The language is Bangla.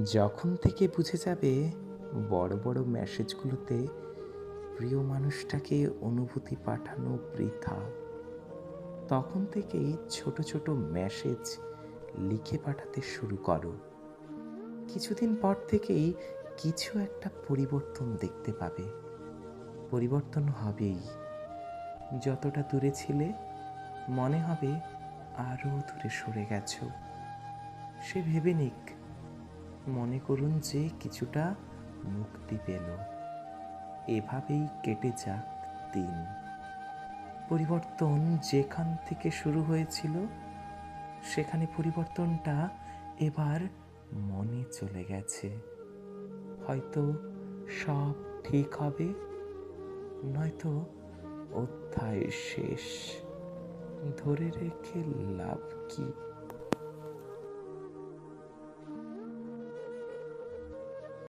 যখন থেকে বুঝে যাবে বড় বড় মেসেজগুলোতে প্রিয় মানুষটাকে অনুভূতি পাঠানো বৃথা, তখন থেকেই ছোট ছোট মেসেজ লিখে পাঠাতে শুরু করো। কিছুদিন পর থেকেই কিছু একটা পরিবর্তন দেখতে পাবে। পরিবর্তন হবেই। যতটা দূরে ছিলে মনে হবে আরও দূরে সরে গেছো। সে ভেবে নিক, মনে করুন যে কিছুটা মুক্তি পেল। এভাবেই কেটে যাক দিন। পরিবর্তন যেখান থেকে শুরু হয়েছিল সেখানে পরিবর্তনটা এবার মনে চলে গেছে। হয়তো সব ঠিক হবে, নয়তো অধ্যায় শেষ। ধরে রেখে লাভ কি?